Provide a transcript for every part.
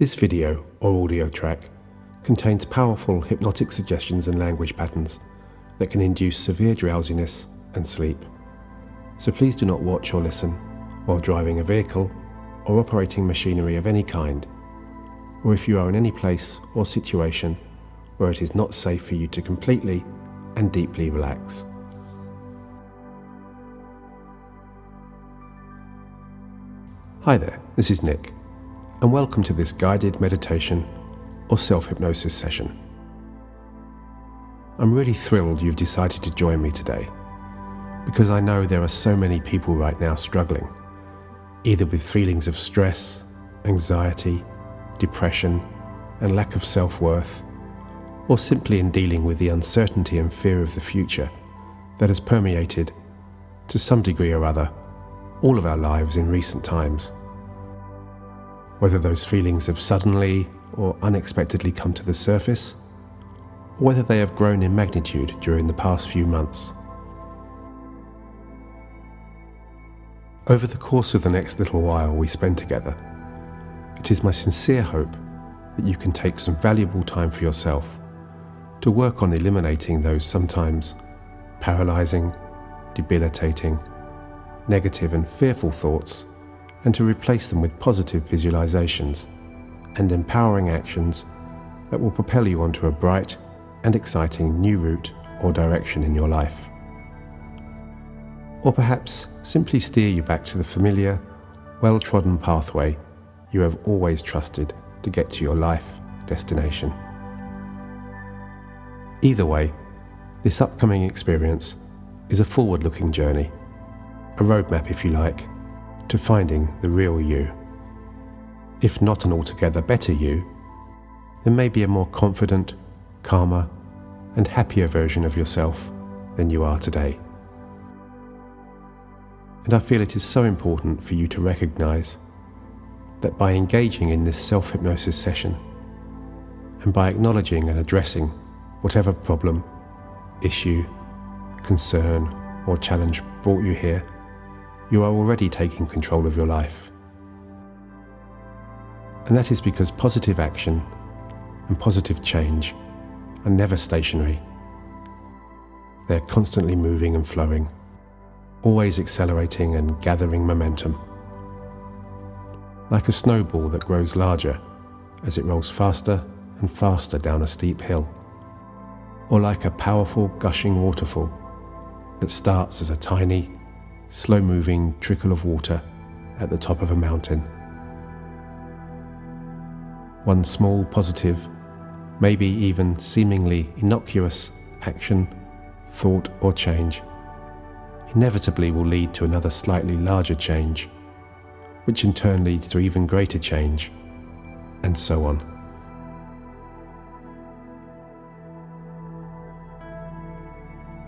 This video or audio track contains powerful hypnotic suggestions and language patterns that can induce severe drowsiness and sleep. So please do not watch or listen while driving a vehicle or operating machinery of any kind, or if you are in any place or situation where it is not safe for you to completely and deeply relax. Hi there, this is Nick, and welcome to this guided meditation or self-hypnosis session. I'm really thrilled you've decided to join me today, because I know there are so many people right now struggling, either with feelings of stress, anxiety, depression, and lack of self-worth, or simply in dealing with the uncertainty and fear of the future that has permeated, to some degree or other, all of our lives in recent times. Whether those feelings have suddenly or unexpectedly come to the surface, or whether they have grown in magnitude during the past few months. Over the course of the next little while we spend together, it is my sincere hope that you can take some valuable time for yourself to work on eliminating those sometimes paralyzing, debilitating, negative and fearful thoughts, and to replace them with positive visualizations and empowering actions that will propel you onto a bright and exciting new route or direction in your life. Or perhaps simply steer you back to the familiar, well-trodden pathway you have always trusted to get to your life destination. Either way, this upcoming experience is a forward-looking journey, a roadmap, if you like, to finding the real you. If not an altogether better you, then maybe a more confident, calmer, and happier version of yourself than you are today. And I feel it is so important for you to recognize that by engaging in this self-hypnosis session, and by acknowledging and addressing whatever problem, issue, concern, or challenge brought you here, you are already taking control of your life. And that is because positive action and positive change are never stationary. They're constantly moving and flowing, always accelerating and gathering momentum. Like a snowball that grows larger as it rolls faster and faster down a steep hill, or like a powerful gushing waterfall that starts as a tiny, slow-moving trickle of water at the top of a mountain. One small positive, maybe even seemingly innocuous action, thought or change inevitably will lead to another slightly larger change, which in turn leads to even greater change, and so on.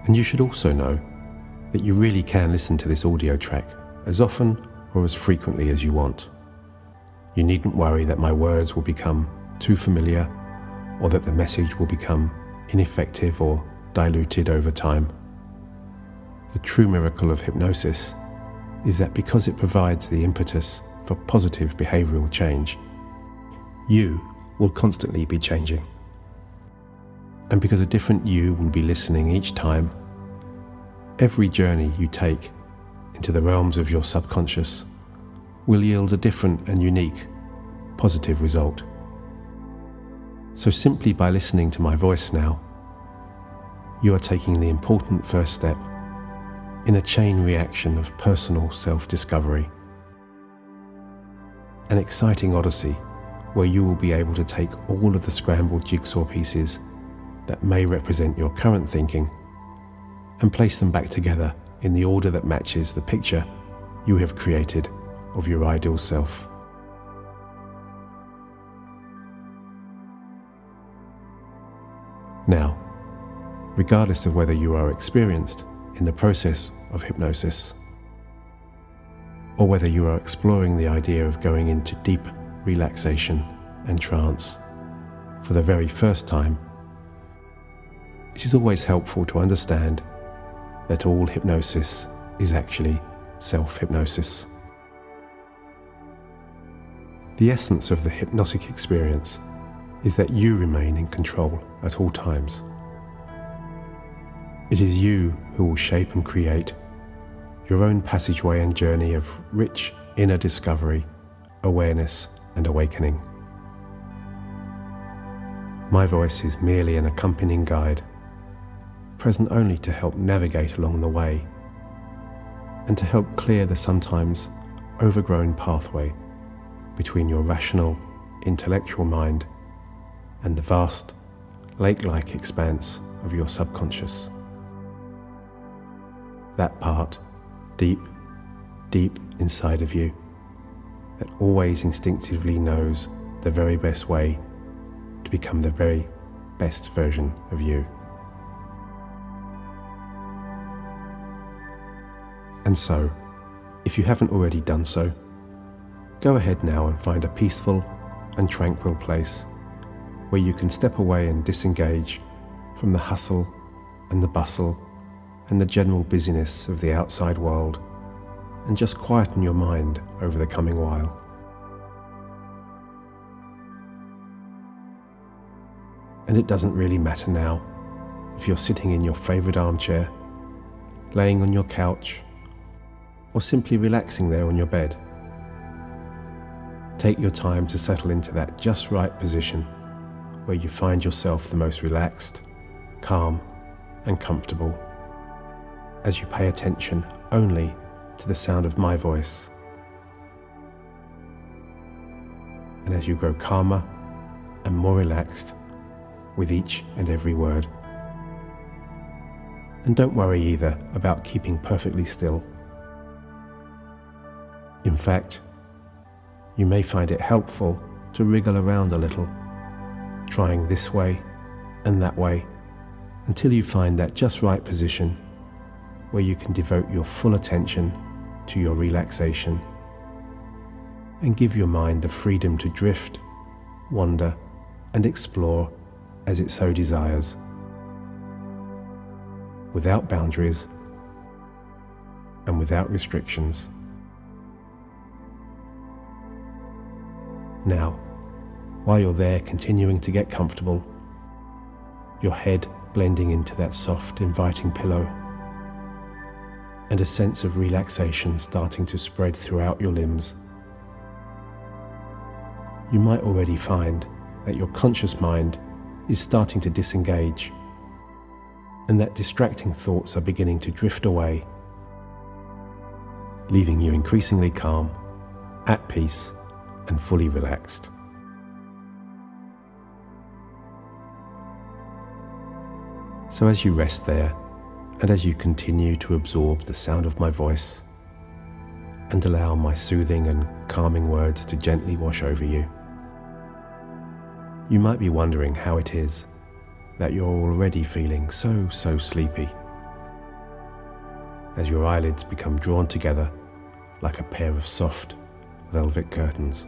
And you should also know that you really can listen to this audio track as often or as frequently as you want. You needn't worry that my words will become too familiar, or that the message will become ineffective or diluted over time. The true miracle of hypnosis is that because it provides the impetus for positive behavioral change, you will constantly be changing. And because a different you will be listening each time, every journey you take into the realms of your subconscious will yield a different and unique positive result. So simply by listening to my voice now, you are taking the important first step in a chain reaction of personal self-discovery. An exciting odyssey where you will be able to take all of the scrambled jigsaw pieces that may represent your current thinking and place them back together in the order that matches the picture you have created of your ideal self. Now, regardless of whether you are experienced in the process of hypnosis, or whether you are exploring the idea of going into deep relaxation and trance for the very first time, it is always helpful to understand that all hypnosis is actually self-hypnosis. The essence of the hypnotic experience is that you remain in control at all times. It is you who will shape and create your own passageway and journey of rich inner discovery, awareness, and awakening. My voice is merely an accompanying guide, present only to help navigate along the way and to help clear the sometimes overgrown pathway between your rational, intellectual mind and the vast, lake-like expanse of your subconscious. That part, deep, deep inside of you, that always instinctively knows the very best way to become the very best version of you. And so, if you haven't already done so, go ahead now and find a peaceful and tranquil place where you can step away and disengage from the hustle and the bustle and the general busyness of the outside world, and just quieten your mind over the coming while. And it doesn't really matter now if you're sitting in your favorite armchair, laying on your couch, or simply relaxing there on your bed. Take your time to settle into that just right position where you find yourself the most relaxed, calm, and comfortable as you pay attention only to the sound of my voice. And as you grow calmer and more relaxed with each and every word. And don't worry either about keeping perfectly still. In fact, you may find it helpful to wriggle around a little, trying this way and that way until you find that just right position where you can devote your full attention to your relaxation and give your mind the freedom to drift, wander, and explore as it so desires, without boundaries and without restrictions. Now, while you're there continuing to get comfortable, your head blending into that soft, inviting pillow, and a sense of relaxation starting to spread throughout your limbs, you might already find that your conscious mind is starting to disengage and that distracting thoughts are beginning to drift away, leaving you increasingly calm, at peace, and fully relaxed. So as you rest there, and as you continue to absorb the sound of my voice, and allow my soothing and calming words to gently wash over you, you might be wondering how it is that you're already feeling so sleepy, as your eyelids become drawn together like a pair of soft velvet curtains.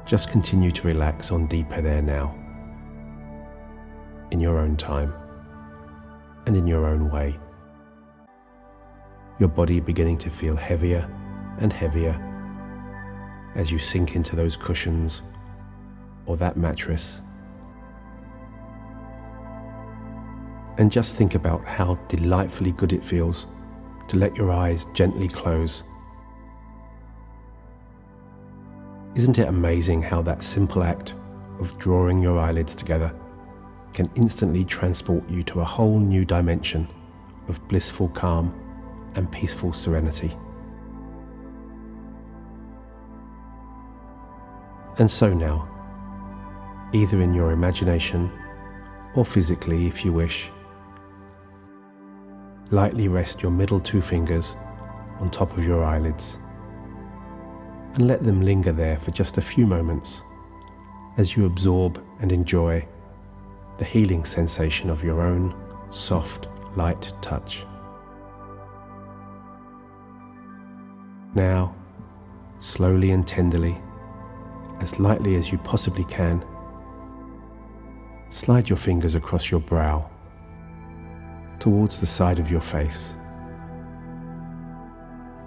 Just continue to relax on deeper there now, in your own time and in your own way. Your body beginning to feel heavier and heavier as you sink into those cushions or that mattress. And just think about how delightfully good it feels to let your eyes gently close. Isn't it amazing how that simple act of drawing your eyelids together can instantly transport you to a whole new dimension of blissful calm and peaceful serenity? And so now, either in your imagination or physically if you wish, lightly rest your middle two fingers on top of your eyelids and let them linger there for just a few moments as you absorb and enjoy the healing sensation of your own soft, light touch. Now, slowly and tenderly, as lightly as you possibly can, slide your fingers across your brow towards the side of your face,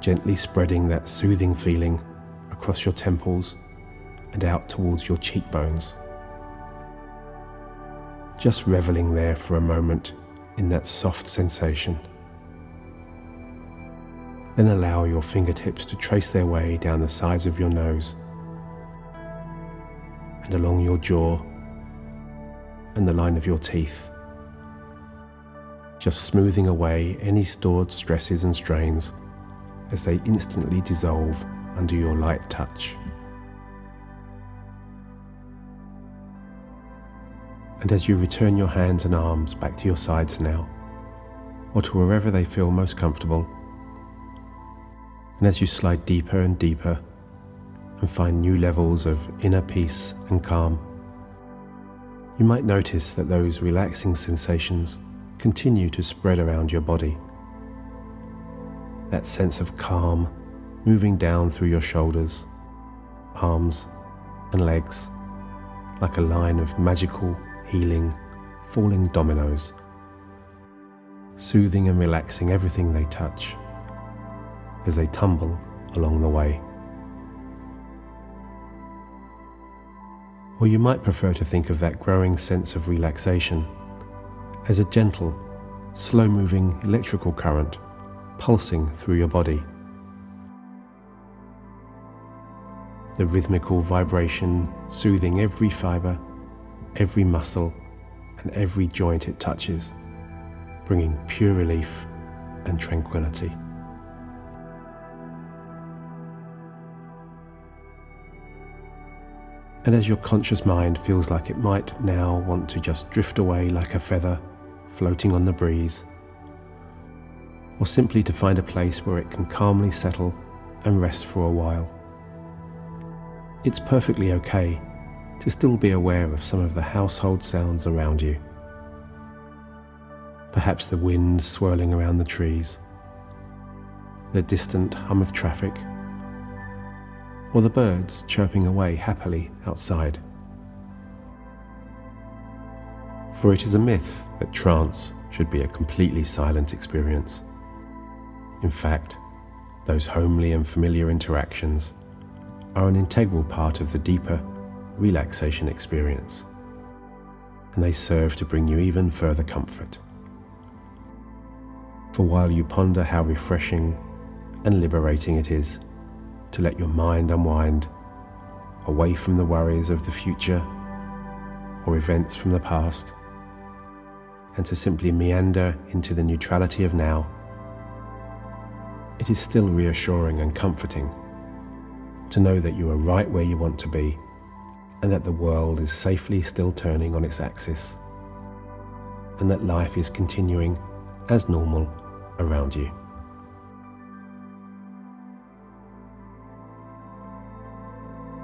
gently spreading that soothing feeling across your temples and out towards your cheekbones. Just reveling there for a moment in that soft sensation. Then allow your fingertips to trace their way down the sides of your nose and along your jaw and the line of your teeth, just smoothing away any stored stresses and strains as they instantly dissolve under your light touch. And as you return your hands and arms back to your sides now, or to wherever they feel most comfortable, and as you slide deeper and deeper and find new levels of inner peace and calm, you might notice that those relaxing sensations continue to spread around your body. That sense of calm moving down through your shoulders, arms and legs like a line of magical, healing, falling dominoes, soothing and relaxing everything they touch as they tumble along the way. Or you might prefer to think of that growing sense of relaxation as a gentle, slow-moving electrical current pulsing through your body. The rhythmical vibration soothing every fiber, every muscle, and every joint it touches, bringing pure relief and tranquility. And as your conscious mind feels like it might now want to just drift away like a feather floating on the breeze, or simply to find a place where it can calmly settle and rest for a while, it's perfectly okay to still be aware of some of the household sounds around you. Perhaps the wind swirling around the trees, the distant hum of traffic, or the birds chirping away happily outside. For it is a myth that trance should be a completely silent experience. In fact, those homely and familiar interactions are an integral part of the deeper relaxation experience, and they serve to bring you even further comfort. For while you ponder how refreshing and liberating it is to let your mind unwind away from the worries of the future or events from the past, and to simply meander into the neutrality of now, it is still reassuring and comforting to know that you are right where you want to be, and that the world is safely still turning on its axis, and that life is continuing as normal around you.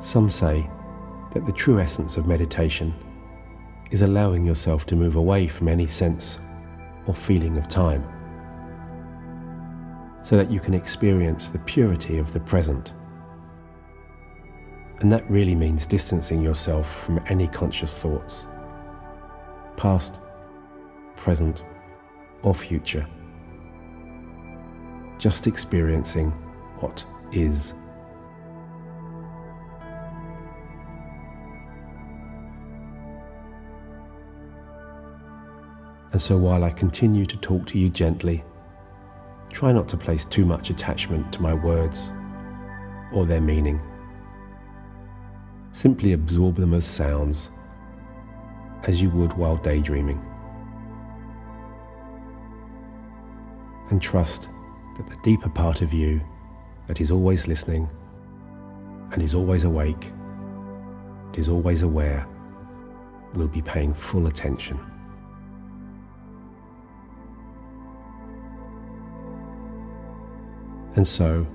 Some say that the true essence of meditation is allowing yourself to move away from any sense or feeling of time, so that you can experience the purity of the present. And that really means distancing yourself from any conscious thoughts, past, present, or future. Just experiencing what is. And so while I continue to talk to you gently, try not to place too much attachment to my words or their meaning. Simply absorb them as sounds, as you would while daydreaming. And trust that the deeper part of you that is always listening and is always awake, and is always aware, will be paying full attention. And so,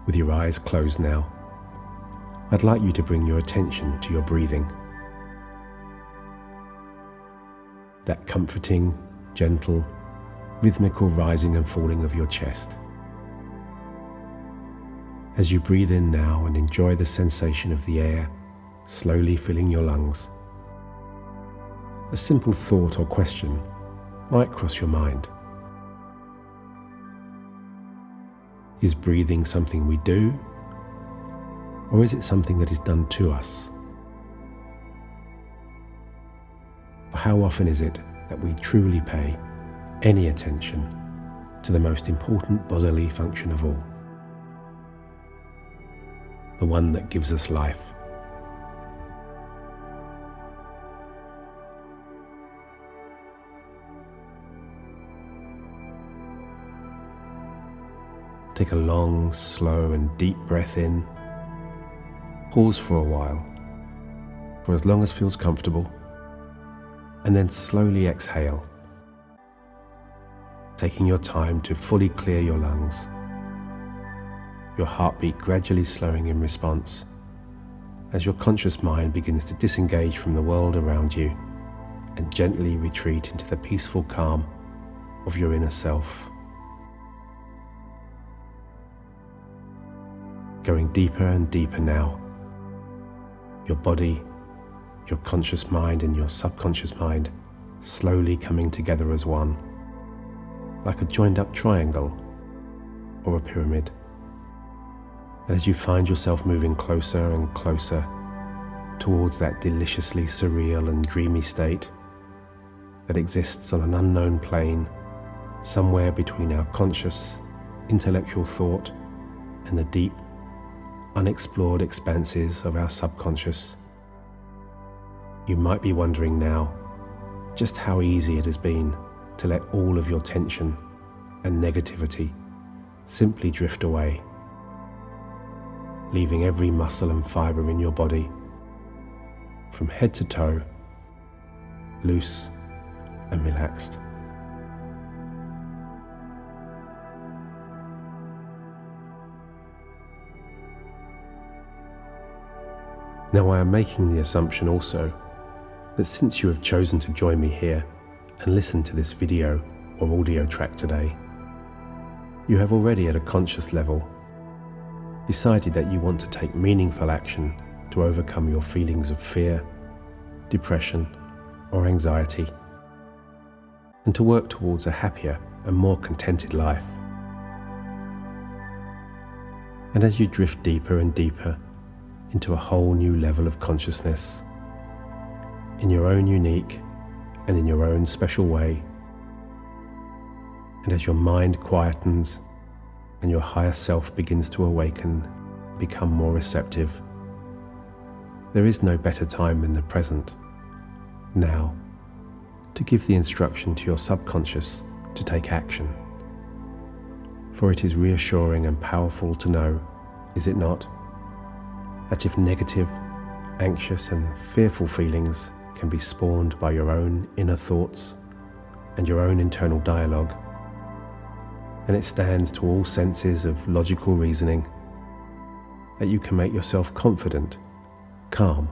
with your eyes closed now, I'd like you to bring your attention to your breathing. That comforting, gentle, rhythmical rising and falling of your chest. As you breathe in now and enjoy the sensation of the air slowly filling your lungs, a simple thought or question might cross your mind. Is breathing something we do, or is it something that is done to us? How often is it that we truly pay any attention to the most important bodily function of all? The one that gives us life. Take a long, slow and deep breath in. Pause for a while, for as long as feels comfortable, and then slowly exhale, taking your time to fully clear your lungs, your heartbeat gradually slowing in response as your conscious mind begins to disengage from the world around you and gently retreat into the peaceful calm of your inner self. Going deeper and deeper now. Your body, your conscious mind and your subconscious mind slowly coming together as one, like a joined up triangle or a pyramid. And as you find yourself moving closer and closer towards that deliciously surreal and dreamy state that exists on an unknown plane somewhere between our conscious, intellectual thought and the deep, unexplored expanses of our subconscious. You might be wondering now just how easy it has been to let all of your tension and negativity simply drift away, leaving every muscle and fiber in your body, from head to toe, loose and relaxed. Now I am making the assumption also that since you have chosen to join me here and listen to this video or audio track today, you have already at a conscious level decided that you want to take meaningful action to overcome your feelings of fear, depression or anxiety, and to work towards a happier and more contented life. And as you drift deeper and deeper into a whole new level of consciousness, in your own unique and in your own special way, and as your mind quietens and your higher self begins to awaken, become more receptive, there is no better time than the present, now, to give the instruction to your subconscious to take action. For it is reassuring and powerful to know, is it not, that if negative, anxious and fearful feelings can be spawned by your own inner thoughts and your own internal dialogue, then it stands to all senses of logical reasoning that you can make yourself confident, calm,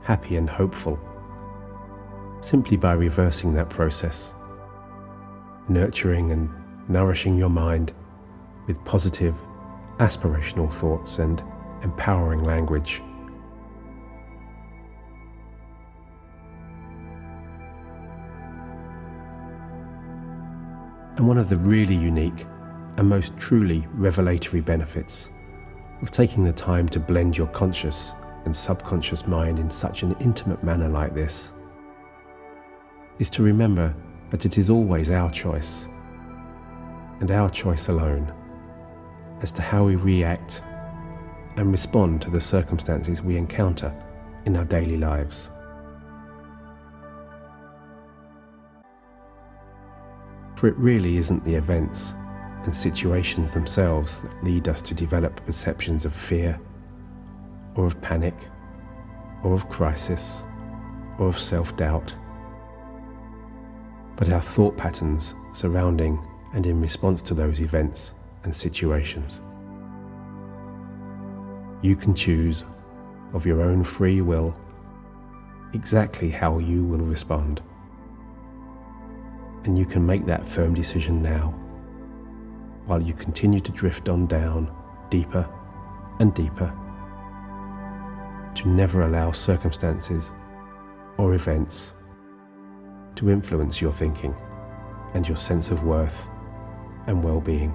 happy and hopeful, simply by reversing that process, nurturing and nourishing your mind with positive, aspirational thoughts and empowering language. And one of the really unique and most truly revelatory benefits of taking the time to blend your conscious and subconscious mind in such an intimate manner like this is to remember that it is always our choice, and our choice alone, as to how we react and respond to the circumstances we encounter in our daily lives. For it really isn't the events and situations themselves that lead us to develop perceptions of fear, or of panic, or of crisis, or of self-doubt, but our thought patterns surrounding and in response to those events and situations. You can choose, of your own free will, exactly how you will respond. And you can make that firm decision now, while you continue to drift on down deeper and deeper, to never allow circumstances or events to influence your thinking and your sense of worth and well-being.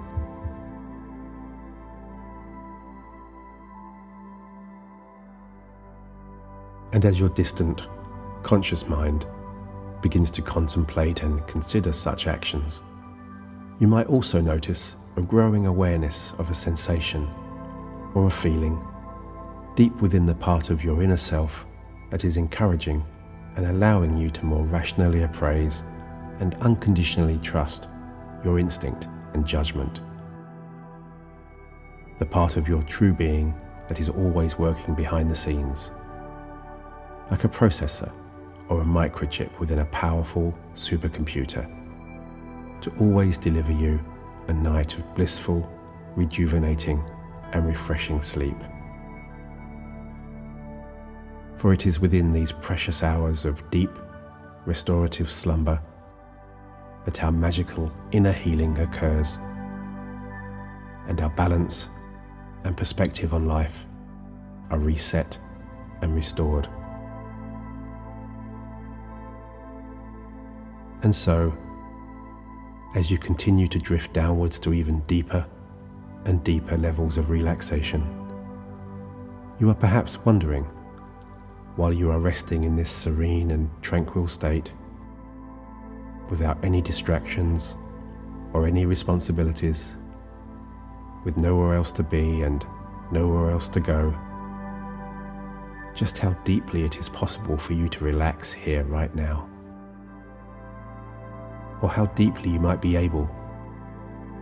And as your distant, conscious mind begins to contemplate and consider such actions, you might also notice a growing awareness of a sensation or a feeling deep within the part of your inner self that is encouraging and allowing you to more rationally appraise and unconditionally trust your instinct and judgment. The part of your true being that is always working behind the scenes, like a processor or a microchip within a powerful supercomputer, to always deliver you a night of blissful, rejuvenating, and refreshing sleep. For it is within these precious hours of deep, restorative slumber that our magical inner healing occurs, and our balance and perspective on life are reset and restored. And so, as you continue to drift downwards to even deeper and deeper levels of relaxation, you are perhaps wondering, while you are resting in this serene and tranquil state, without any distractions or any responsibilities, with nowhere else to be and nowhere else to go, just how deeply it is possible for you to relax here right now. Or how deeply you might be able,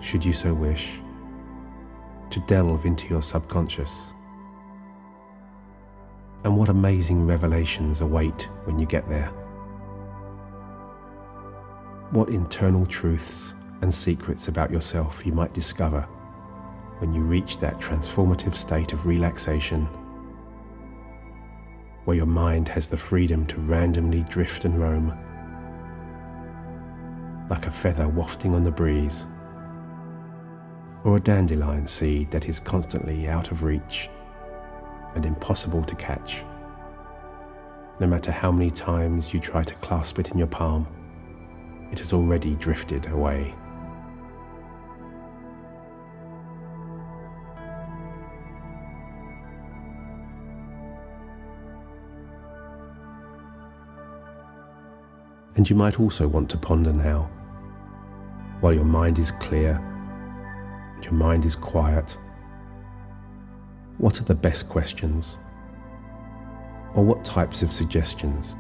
should you so wish, to delve into your subconscious. And what amazing revelations await when you get there. What internal truths and secrets about yourself you might discover when you reach that transformative state of relaxation, where your mind has the freedom to randomly drift and roam, like a feather wafting on the breeze, or a dandelion seed that is constantly out of reach and impossible to catch. No matter how many times you try to clasp it in your palm, it has already drifted away. And you might also want to ponder now, while your mind is clear and your mind is quiet, what are the best questions? Or what types of suggestions?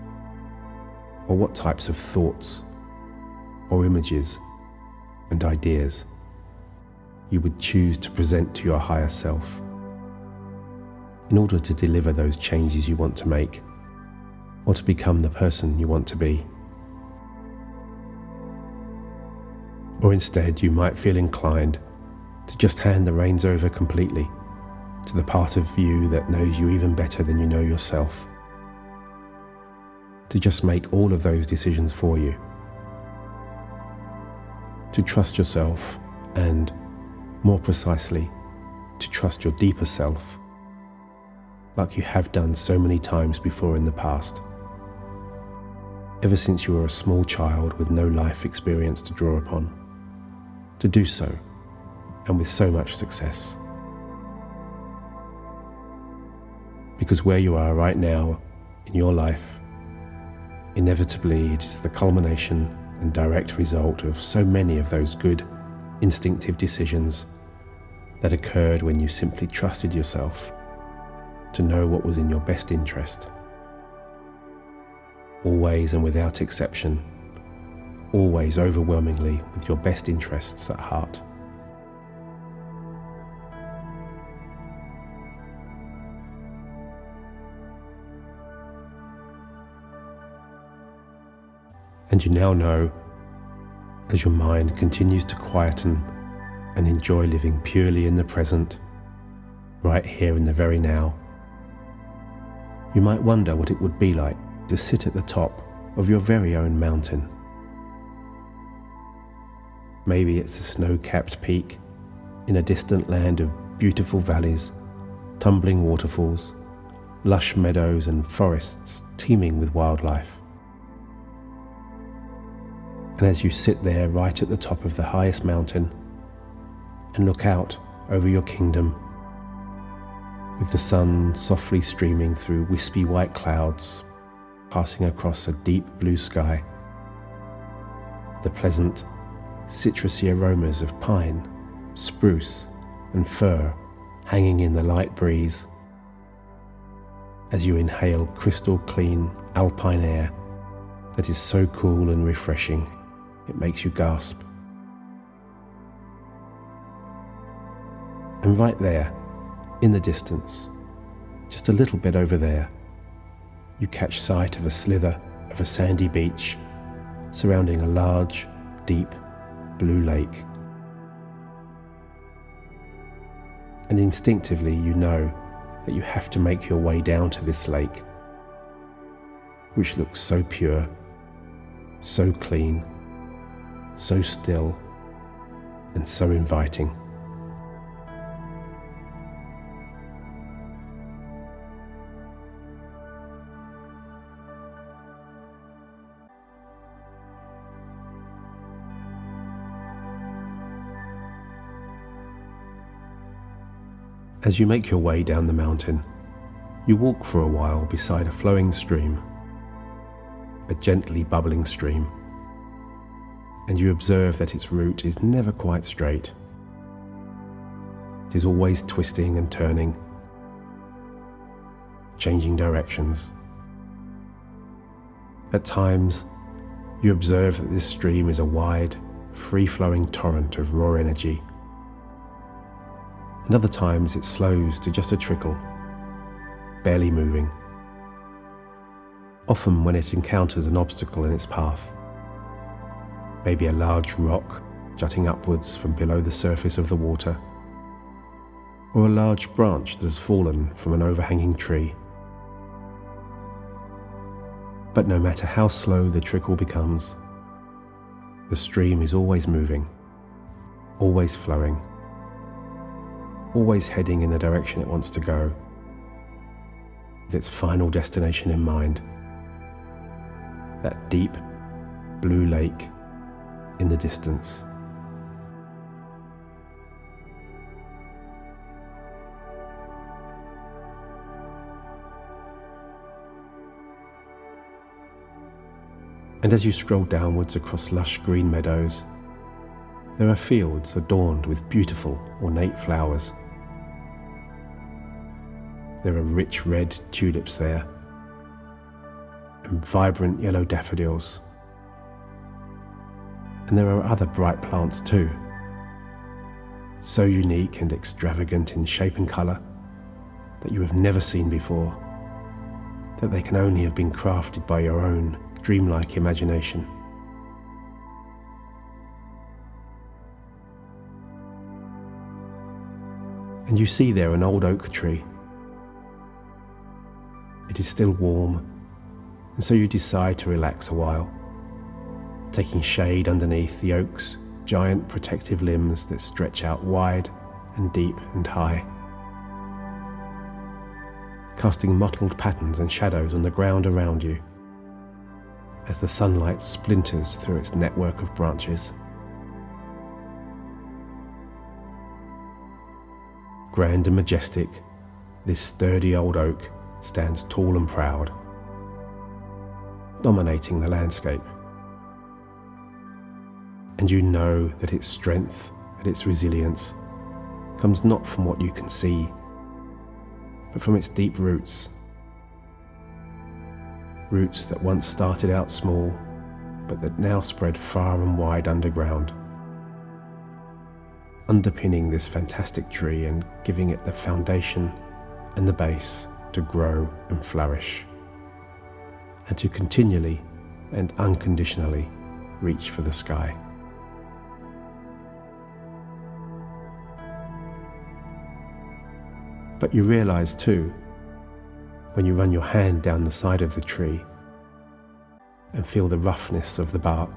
Or what types of thoughts or images and ideas you would choose to present to your higher self in order to deliver those changes you want to make, or to become the person you want to be? Or instead, you might feel inclined to just hand the reins over completely to the part of you that knows you even better than you know yourself, to just make all of those decisions for you, to trust yourself and, more precisely, to trust your deeper self, like you have done so many times before in the past, ever since you were a small child with no life experience to draw upon, to do so, and with so much success. Because where you are right now in your life, inevitably it is the culmination and direct result of so many of those good, instinctive decisions that occurred when you simply trusted yourself to know what was in your best interest. Always and without exception, always overwhelmingly with your best interests at heart. And you now know, as your mind continues to quieten and enjoy living purely in the present, right here in the very now, you might wonder what it would be like to sit at the top of your very own mountain. Maybe it's a snow-capped peak in a distant land of beautiful valleys, tumbling waterfalls, lush meadows and forests teeming with wildlife. And as you sit there right at the top of the highest mountain and look out over your kingdom, with the sun softly streaming through wispy white clouds, passing across a deep blue sky. The pleasant, citrusy aromas of pine, spruce, and fir hanging in the light breeze as you inhale crystal clean alpine air that is so cool and refreshing it makes you gasp. And right there, in the distance, just a little bit over there, you catch sight of a slither of a sandy beach surrounding a large, deep, blue lake. And instinctively you know that you have to make your way down to this lake, which looks so pure, so clean, so still, and so inviting. As you make your way down the mountain, you walk for a while beside a flowing stream, a gently bubbling stream, and you observe that its route is never quite straight. It is always twisting and turning, changing directions. At times, you observe that this stream is a wide, free-flowing torrent of raw energy. And other times it slows to just a trickle, barely moving, often when it encounters an obstacle in its path, maybe a large rock jutting upwards from below the surface of the water, or a large branch that has fallen from an overhanging tree. But no matter how slow the trickle becomes, the stream is always moving, always flowing, always heading in the direction it wants to go, with its final destination in mind, that deep blue lake in the distance. And as you stroll downwards across lush green meadows, there are fields adorned with beautiful, ornate flowers. There are rich red tulips there, and vibrant yellow daffodils. And there are other bright plants too, so unique and extravagant in shape and colour that you have never seen before, that they can only have been crafted by your own dreamlike imagination. And you see there an old oak tree. It is still warm, and so you decide to relax a while, taking shade underneath the oak's giant protective limbs that stretch out wide and deep and high, casting mottled patterns and shadows on the ground around you as the sunlight splinters through its network of branches. Grand and majestic, this sturdy old oak stands tall and proud, dominating the landscape. And you know that its strength and its resilience comes not from what you can see, but from its deep roots. Roots that once started out small, but that now spread far and wide underground, underpinning this fantastic tree and giving it the foundation and the base to grow and flourish, and to continually and unconditionally reach for the sky. But you realize too, when you run your hand down the side of the tree and feel the roughness of the bark,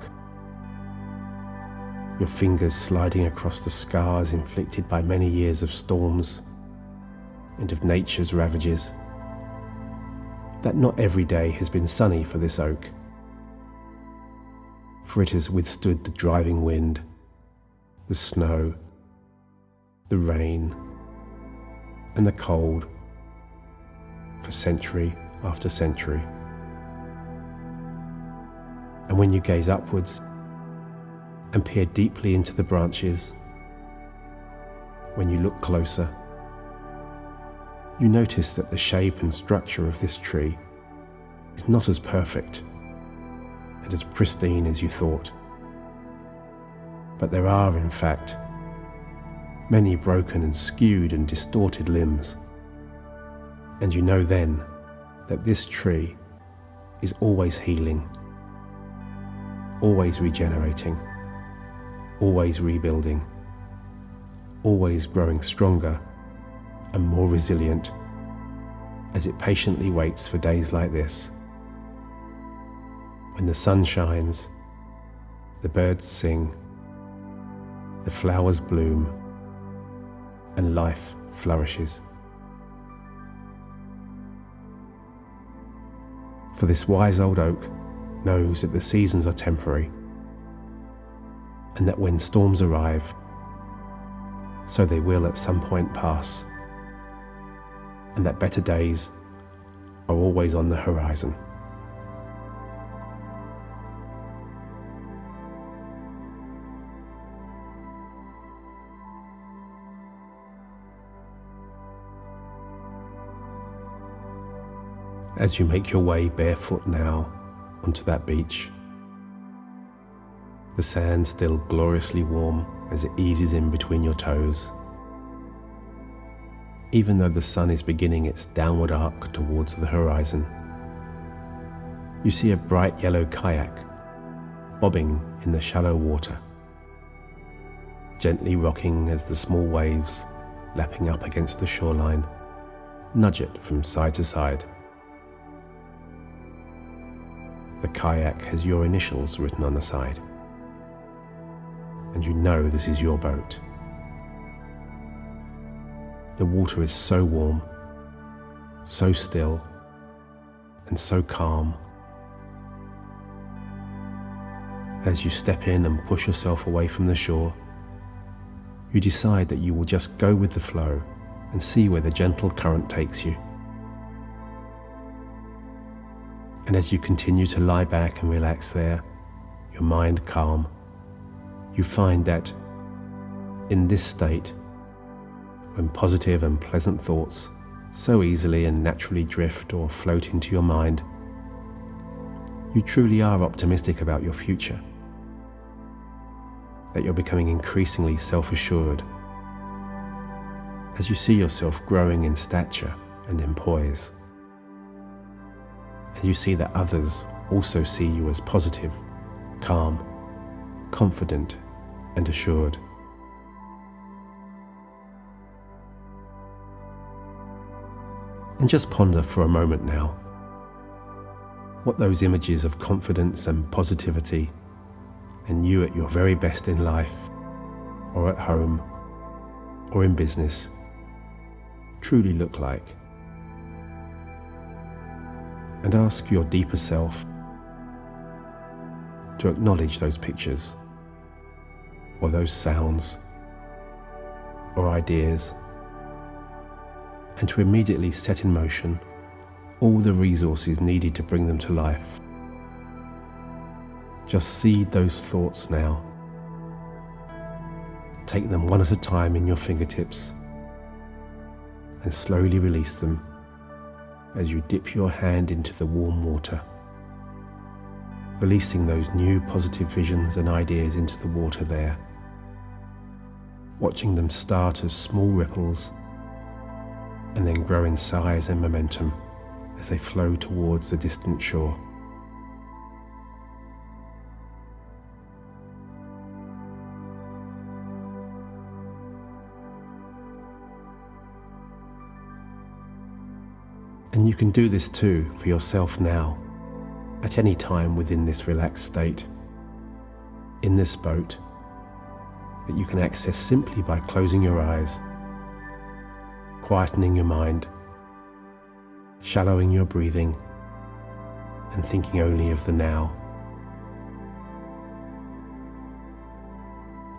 your fingers sliding across the scars inflicted by many years of storms and of nature's ravages, that not every day has been sunny for this oak, for it has withstood the driving wind, the snow, the rain, and the cold for century after century. And when you gaze upwards and peer deeply into the branches, when you look closer, you notice that the shape and structure of this tree is not as perfect and as pristine as you thought. But there are, in fact, many broken and skewed and distorted limbs. And you know then that this tree is always healing, always regenerating, always rebuilding, always growing stronger and more resilient as it patiently waits for days like this, when the sun shines, the birds sing, the flowers bloom, and life flourishes. For this wise old oak knows that the seasons are temporary, and that when storms arrive, so they will at some point pass, and that better days are always on the horizon. As you make your way barefoot now onto that beach, the sand still gloriously warm as it eases in between your toes, even though the sun is beginning its downward arc towards the horizon, you see a bright yellow kayak bobbing in the shallow water, gently rocking as the small waves lapping up against the shoreline nudge it from side to side. The kayak has your initials written on the side, and you know this is your boat. The water is so warm, so still, and so calm. As you step in and push yourself away from the shore, you decide that you will just go with the flow and see where the gentle current takes you. And as you continue to lie back and relax there, your mind calm, you find that in this state, when positive and pleasant thoughts so easily and naturally drift or float into your mind, you truly are optimistic about your future, that you're becoming increasingly self-assured as you see yourself growing in stature and in poise. And you see that others also see you as positive, calm, confident, and assured. And just ponder for a moment now what those images of confidence and positivity and you at your very best in life, or at home, or in business, truly look like. And ask your deeper self to acknowledge those pictures, or those sounds, or ideas, and to immediately set in motion all the resources needed to bring them to life. Just seed those thoughts now. Take them one at a time in your fingertips and slowly release them as you dip your hand into the warm water, releasing those new positive visions and ideas into the water there, watching them start as small ripples and then grow in size and momentum as they flow towards the distant shore. And you can do this too for yourself now, at any time within this relaxed state, in this boat, that you can access simply by closing your eyes, quietening your mind, shallowing your breathing, and thinking only of the now.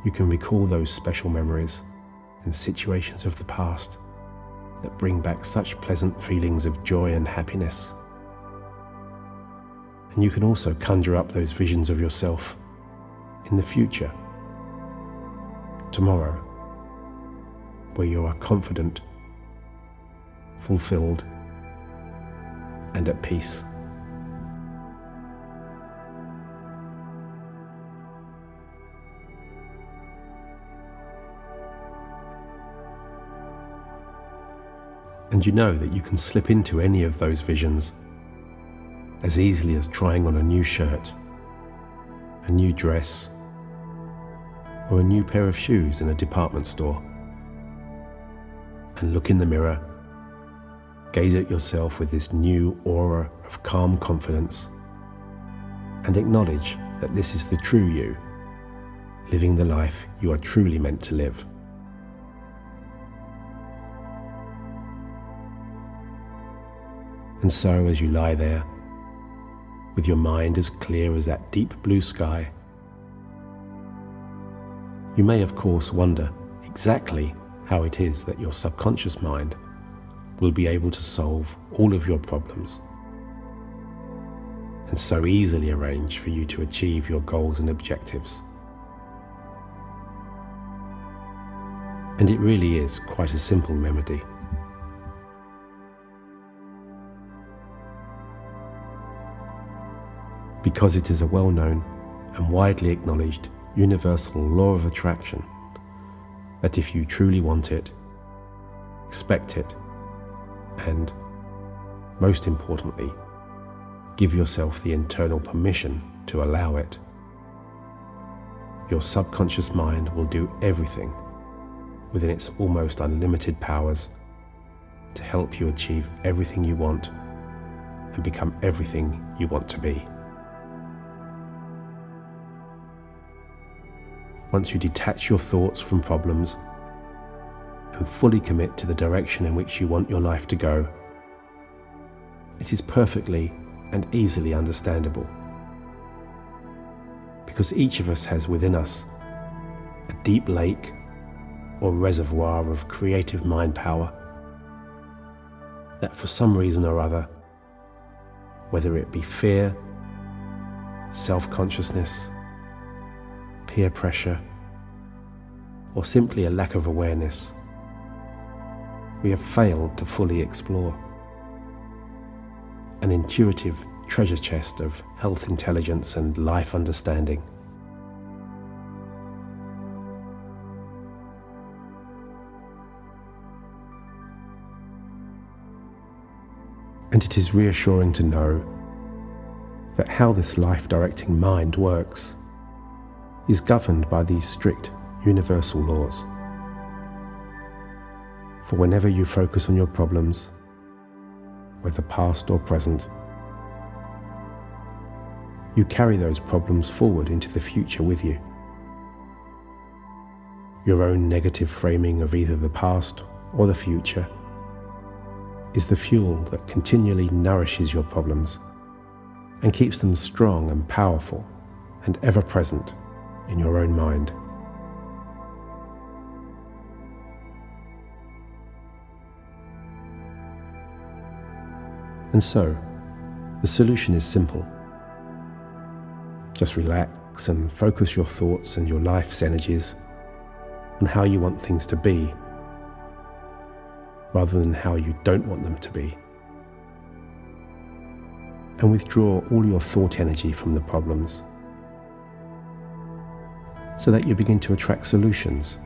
You can recall those special memories and situations of the past that bring back such pleasant feelings of joy and happiness. And you can also conjure up those visions of yourself in the future, tomorrow, where you are confident, fulfilled, and at peace. And you know that you can slip into any of those visions as easily as trying on a new shirt, a new dress, or a new pair of shoes in a department store. And look in the mirror, gaze at yourself with this new aura of calm confidence, and acknowledge that this is the true you, living the life you are truly meant to live. And so as you lie there, with your mind as clear as that deep blue sky, you may of course wonder exactly how it is that your subconscious mind will be able to solve all of your problems and so easily arrange for you to achieve your goals and objectives. And it really is quite a simple remedy. Because it is a well-known and widely acknowledged universal law of attraction that if you truly want it, expect it, and, most importantly, give yourself the internal permission to allow it, your subconscious mind will do everything within its almost unlimited powers to help you achieve everything you want and become everything you want to be. Once you detach your thoughts from problems and fully commit to the direction in which you want your life to go, it is perfectly and easily understandable. Because each of us has within us a deep lake or reservoir of creative mind power that for some reason or other, whether it be fear, self-consciousness, peer pressure, or simply a lack of awareness, we have failed to fully explore. An intuitive treasure chest of health intelligence and life understanding. And it is reassuring to know that how this life-directing mind works is governed by these strict universal laws. For whenever you focus on your problems, whether past or present, you carry those problems forward into the future with you. Your own negative framing of either the past or the future is the fuel that continually nourishes your problems and keeps them strong and powerful and ever present in your own mind. And so, the solution is simple. Just relax and focus your thoughts and your life's energies on how you want things to be, rather than how you don't want them to be. And withdraw all your thought energy from the problems, so that you begin to attract solutions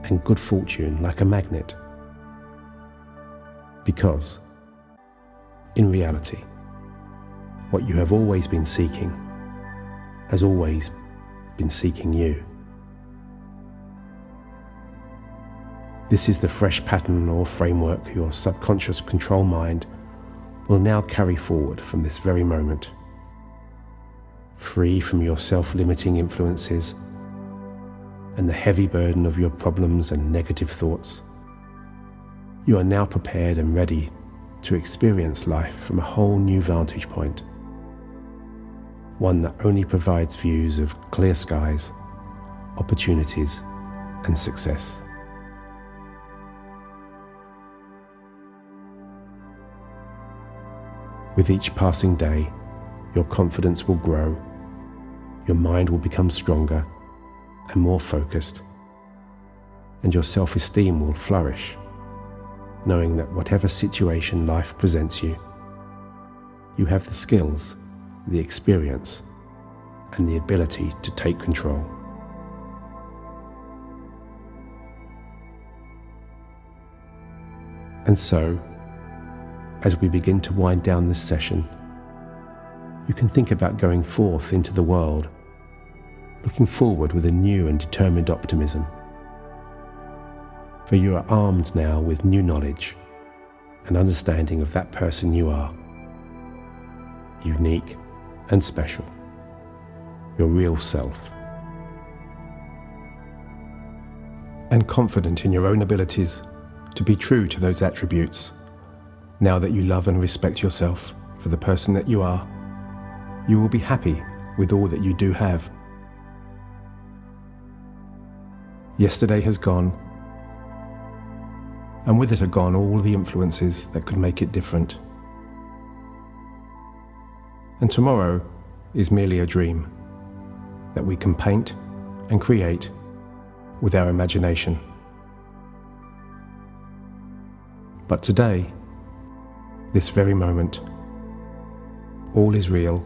and good fortune like a magnet. Because, in reality, what you have always been seeking has always been seeking you. This is the fresh pattern or framework your subconscious control mind will now carry forward from this very moment. Free from your self-limiting influences and the heavy burden of your problems and negative thoughts, you are now prepared and ready to experience life from a whole new vantage point, one that only provides views of clear skies, opportunities, and success. With each passing day, your confidence will grow, your mind will become stronger and more focused, and your self-esteem will flourish, knowing that whatever situation life presents you, you have the skills, the experience, and the ability to take control. And so, as we begin to wind down this session, you can think about going forth into the world, looking forward with a new and determined optimism. For you are armed now with new knowledge and understanding of that person you are, unique and special, your real self, and confident in your own abilities to be true to those attributes. Now that you love and respect yourself for the person that you are, you will be happy with all that you do have. Yesterday has gone, and with it are gone all the influences that could make it different. And tomorrow is merely a dream that we can paint and create with our imagination. But today, this very moment, all is real,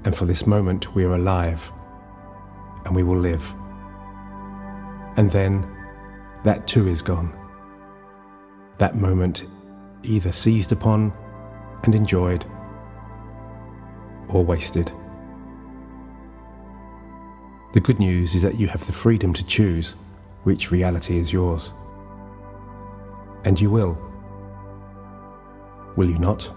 and for this moment we are alive, and we will live. And then, that too is gone. That moment either seized upon and enjoyed, or wasted. The good news is that you have the freedom to choose which reality is yours. And you will. Will you not?